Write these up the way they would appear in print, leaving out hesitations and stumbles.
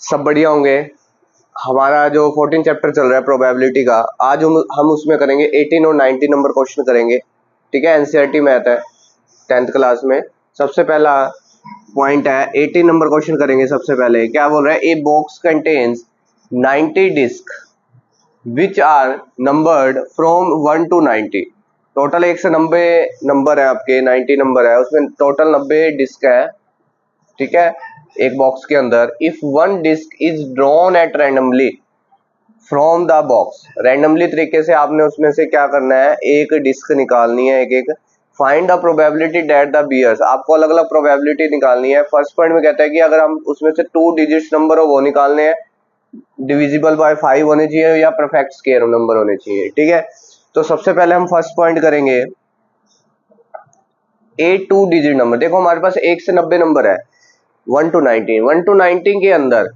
सब बढ़िया होंगे। हमारा जो 14 चैप्टर चल रहा है प्रोबेबिलिटी का, आज हम उसमें करेंगे 18 और 19 नंबर क्वेश्चन करेंगे। ठीक है, एनसीईआरटी मैथ है 10th क्लास में। सबसे पहला पॉइंट है 18 नंबर क्वेश्चन करेंगे। सबसे पहले क्या बोल रहा है, a box contains 90 disc which are numbered from 1 to 90। Total 1 से 90 नंबर है आपके, 90 नंबर है, उसमें टोटल 90 डिस्क है। ठीक है, एक बॉक्स के अंदर। If one disc is drawn at randomly from the box, randomly तरीके से आपने उसमें से क्या करना है, एक डिस्क निकालनी है, एक एक। Find the probability that the bears, आपको अलग अलग प्रोबेबिलिटी निकालनी है। फर्स्ट पॉइंट में कहता है कि अगर हम उसमें से 2 डिजिट्स नंबर हो वो निकालने हैं, डिविजिबल बाय 5 होने चाहिए या परफेक्ट स्क्वायर नंबर होने चाहिए। ठीक है, तो सबसे पहले हम फर्स्ट पॉइंट करेंगे ए 2 डिजिट नंबर। देखो हमारे पास 1 से 90 नंबर है, 1 to 19 के अंदर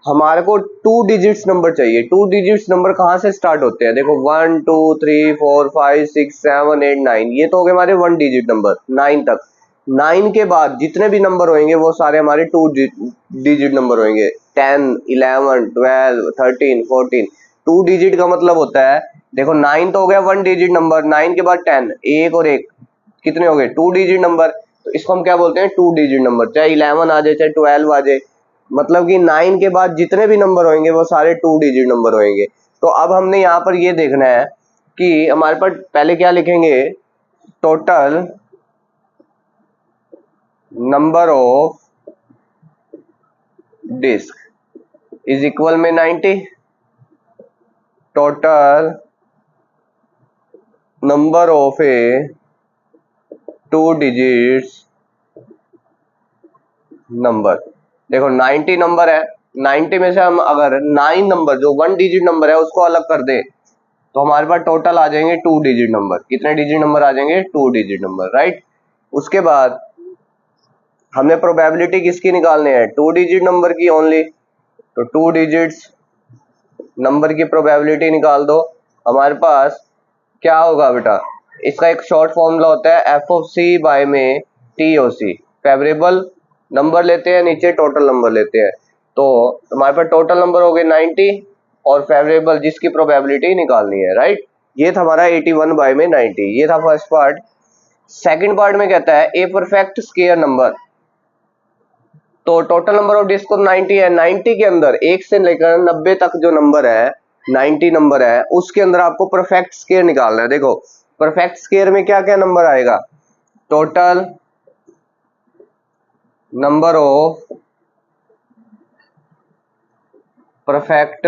हमारे को 2 डिजिट्स नंबर चाहिए। 2 डिजिट्स नंबर कहाँ से स्टार्ट होते हैं, देखो 1 2 3 4 5 6 7 8 9, ये तो हो गए हमारे 1 डिजिट नंबर 9 तक। 9 के बाद जितने भी नंबर होंगे वो सारे हमारे 2 डिजिट नंबर होंगे। 10 11 12 13 14। 2 डिजिट का मतलब होता है, देखो 9 तो हो गया 1 डिजिट नंबर, 9 के बाद 10, एक और एक कितने हो गए 2 डिजिट नंबर। तो इसको हम क्या बोलते हैं, 2 डिजिट नंबर। चाहे 11 आ जाए चाहे 12 आ जाए, मतलब कि 9 के बाद जितने भी नंबर होंगे वो सारे 2 डिजिट नंबर होंगे। तो अब हमने यहाँ पर ये देखना है कि हमारे पास पहले क्या लिखेंगे, total number of disc is equal में 90, total number of a 2 digits number. देखो 90 नंबर है, 90 में से हम अगर 9 नंबर जो 1 डिजिट नंबर है उसको अलग कर दे तो हमारे पास टोटल आ जाएंगे 2 डिजिट नंबर। कितने डिजिट नंबर आ जाएंगे, 2 डिजिट नंबर, राइट। उसके बाद हमें प्रोबेबिलिटी किसकी निकालनी है, 2 डिजिट नंबर की ओनली। तो 2 डिजिट्स नंबर की प्रोबेबिलिटी निकाल दो। हमारे पास क्या होगा बेटा, इसका एक शॉर्ट फॉर्मूला होता है एफ ऑफ सी बाय में टी ओ सी। फेवरेबल नंबर लेते हैं, नीचे टोटल नंबर लेते हैं। तो हमारे पास टोटल नंबर हो गए 90 और फेवरेबल जिसकी प्रोबेबिलिटी निकालनी है, राइट। ये था हमारा 81 बाय में 90, ये था फर्स्ट पार्ट। सेकंड पार्ट में कहता है ए परफेक्ट स्क्वायर नंबर। तो टोटल नंबर ऑफ डिस्क 90 है, 90 के अंदर 1 से लेकर 90 तक जो नंबर है, 90 नंबर है, उसके अंदर आपको परफेक्ट स्क्वायर निकालना है। देखो परफेक्ट स्क्वायर में क्या क्या नंबर आएगा, total number of perfect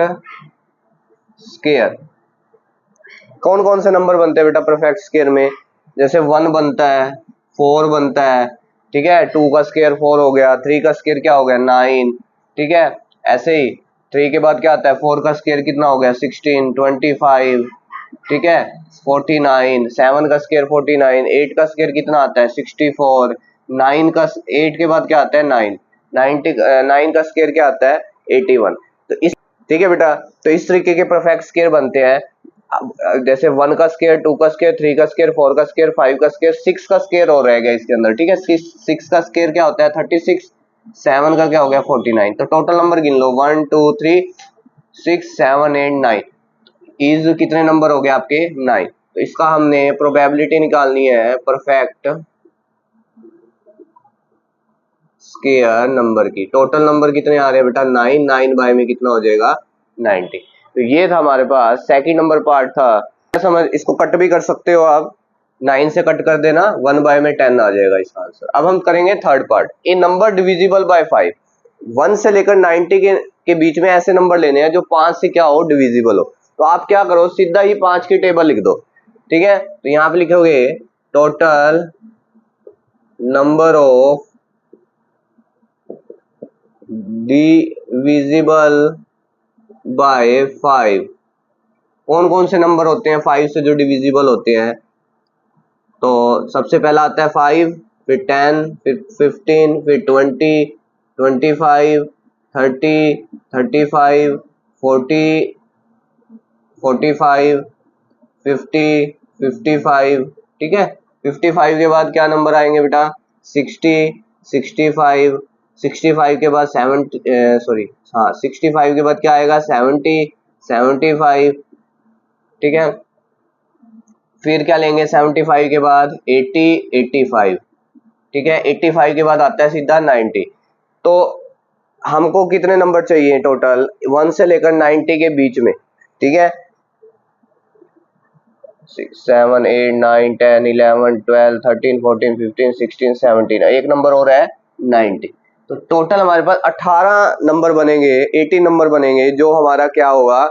square. कौन कौन से नंबर बनते हैं बेटा परफेक्ट स्क्वायर में, जैसे 1 बनता है, 4 बनता है, ठीक है, 2 का स्क्वायर 4 हो गया, 3 का स्क्वायर क्या हो गया 9, ठीक है। ऐसे ही 3 के बाद क्या आता है, 4 का स्क्वायर कितना हो गया 16 25, ठीक है 49, 7 का स्क्वायर 49, 8 का स्क्वायर कितना आता है 64, 9 का 8 के बाद क्या आता है 9, 9 का स्क्वायर क्या आता है 81। तो इस, ठीक है बेटा, तो इस तरीके के परफेक्ट स्क्वायर बनते हैं। जैसे 1 का स्क्वायर, 2 का स्क्वायर, 3 का स्क्वायर, 4 का स्क्वायर, 5 का स्क्वायर, 6 का स्क्वायर और रहेगा इसके अंदर, ठीक है। 6 का स्क्वायर क्या होता है 36, 7 का क्या हो गया 49। तो टोटल नंबर गिन लो 1 2 3 6 7 8 9, इज कितने नंबर हो गए आपके 9। तो इसका हमने प्रोबेबिलिटी निकालनी है परफेक्ट स्क्वायर नंबर की। टोटल नंबर कितने आ रहे हैं बेटा 9, 9 बाय में कितना हो जाएगा 90। तो ये था हमारे पास सेकंड नंबर पार्ट था। समझ, इसको कट भी कर सकते हो आप, 9 से कट कर देना, 1 बाय में 10 आ जाएगा इसका आंसर। अब हम करेंगे third part, A number divisible by 5। 1 से लेकर 90 के बीच में ऐसे नंबर लेने हैं जो 5 से क्या हो, डिविजिबल हो। तो आप क्या करो, सीधा ही 5 की टेबल लिख दो, ठीक है। तो यहाँ पे लिखोगे total number of divisible by 5। कौन कौन से नंबर होते हैं 5 से जो डिविजिबल होते हैं, तो सबसे पहला आता है 5, फिर 10, फिर 15, फिर 20, 25, 30, 35, 40, 45, 50, 55, ठीक है। 55 के बाद क्या नंबर आएंगे बेटा 60, 65, 65 के बाद 65 के बाद क्या आएगा 70, 75, ठीक है। फिर क्या लेंगे 75 के बाद 80, 85, ठीक है। 85 के बाद आता है सीधा 90। तो हमको कितने नंबर चाहिए टोटल 1 से लेकर 90 के बीच में, ठीक है। 6, 7, 8, 9, 10, 11, 12, 13, 14, 15, 16, 17, एक नंबर और है 90। तो टोटल हमारे पास 18 नंबर बनेंगे, 18 नंबर बनेंगे, जो हमारा क्या होगा,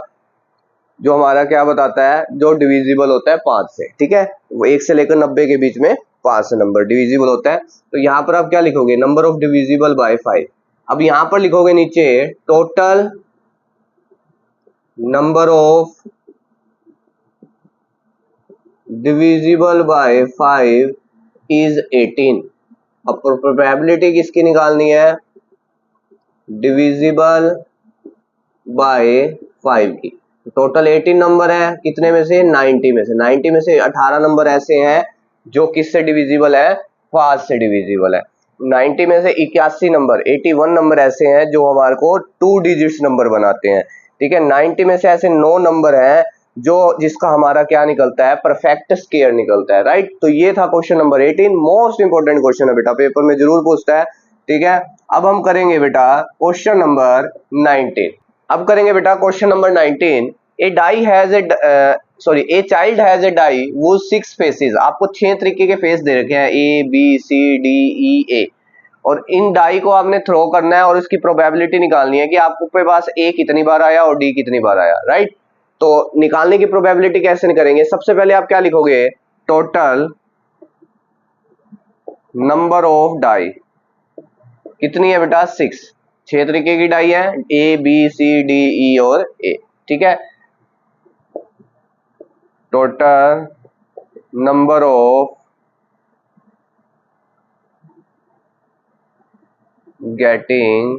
जो हमारा क्या बताता है, जो डिविजिबल होता है 5 से, ठीक है। वो 1 से लेकर 90 के बीच में 5 नंबर डिविजिबल होता है। तो यहाँ पर आप क्या लिखोगे, नंबर ऑफ डिविजिबल बाय 5। अब यहाँ पर लिखोगे नीचे total number of divisible by 5 is 18। अब प्रोबेबिलिटी किसकी निकालनी है, डिविजिबल बाय 5 की। टोटल 18 नंबर है, कितने में से 90 में से। 90 में से 18 नंबर ऐसे हैं जो किससे डिविजिबल है, 5 से डिविजिबल है। 90 में से 81 नंबर 81 नंबर ऐसे हैं जो हमारे को 2 डिजिट्स नंबर बनाते हैं, ठीक है। 90 में से ऐसे 9 नंबर हैं जो जिसका हमारा क्या निकलता है, परफेक्ट स्क्वायर निकलता है, राइट। तो ये था question number 18, most important question है बेटा, पेपर में जरूर पूछता है, ठीक है। अब हम करेंगे बेटा क्वेश्चन नंबर 19। अब करेंगे बेटा question number 19। A die has a child has a die वो 6 फेसेस। आपको 6 तरीके के फेस दे रखे हैं, A B C D E ए, और इन डाई को आपने थ्रो करना है और उसकी प्रोबेबिलिटी निकालनी है कि आपके पास ए कितनी बार आया और डी कितनी बार आया, राइट। तो निकालने की प्रोबेबिलिटी कैसे करेंगे, सबसे पहले आप क्या लिखोगे, टोटल नंबर ऑफ डाई कितनी है बेटा 6। 6 तरीके की डाई है, A B C D E और ए, ठीक है। Total number of getting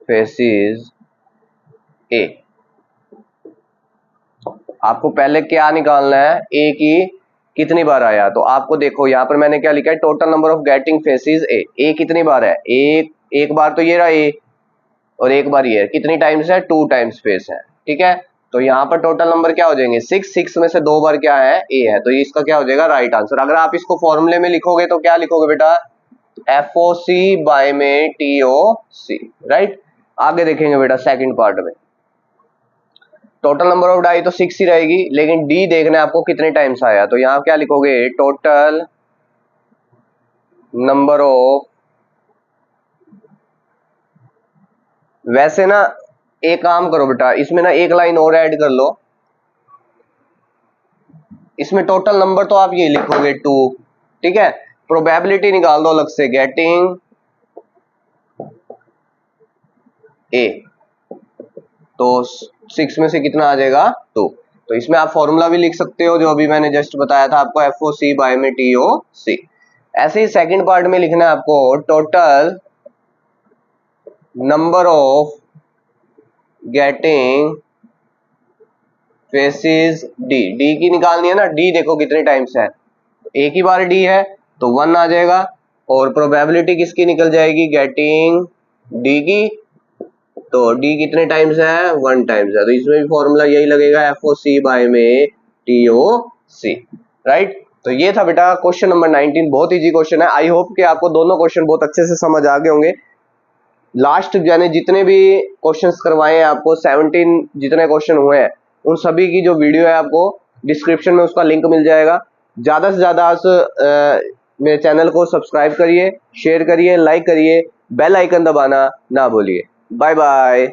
faces A. आपको पहले क्या निकालना है, ए की कितनी बार आया। तो आपको देखो यहाँ पर मैंने क्या लिखा है, total number of getting faces A कितनी बार है, एक बार तो ये रहा ए, और एक बार ये कितनी टाइम्स है, 2 टाइम्स फेस है, ठीक है। तो यहाँ पर टोटल नंबर क्या हो जाएंगे 6 में से 2 बार क्या है ए है, तो इसका क्या हो जाएगा राइट आंसर। अगर आप इसको फॉर्मूले में लिखोगे तो क्या लिखोगे बेटा, FOC बाय में TOC, राइट। आगे देखेंगे बेटा सेकंड पार्ट में, टोटल नंबर ऑफ डाई तो 6 ही रहेगी, लेकिन डी देखना है आपको कितने टाइम्स आया। तो यहाँ क्या लिखोगे, टोटल नंबर ऑफ, वैसे ना एक काम करो बेटा, इसमें ना एक लाइन और ऐड कर लो, इसमें टोटल नंबर तो आप ये लिखोगे 2, ठीक है। प्रोबेबिलिटी निकाल दो अलग से, गेटिंग ए, तो 6 में से कितना आ जाएगा 2। तो इसमें आप फॉर्मूला भी लिख सकते हो जो अभी मैंने जस्ट बताया था आपको, FOC बाय में TOC। ऐसे ही सेकंड पार्ट में लिखना है आपको, total number of getting faces D की निकालनी है ना, डी देखो कितने टाइम्स है, एक ही बार डी है तो 1 आ जाएगा, और प्रोबेबिलिटी किसकी निकल जाएगी, गेटिंग डी की, तो डी कितने टाइम्स है 1 टाइम्स है। तो इसमें भी फॉर्मूला यही लगेगा, FOC बाय में TOC, राइट। तो ये था बेटा क्वेश्चन नंबर 19, बहुत इजी क्वेश्चन है। आई होप कि आपको दोनों क्वेश्चन बहुत अच्छे से समझ आ गए होंगे। लास्ट यानी जितने भी क्वेश्चंस करवाए हैं आपको, 17 जितने क्वेश्चन हुए हैं उन सभी की जो वीडियो है आपको डिस्क्रिप्शन में उसका लिंक मिल जाएगा। ज्यादा से ज्यादा मेरे चैनल को सब्सक्राइब करिए, शेयर करिए, लाइक करिए, बेल आइकन दबाना ना भूलिए। Bye bye.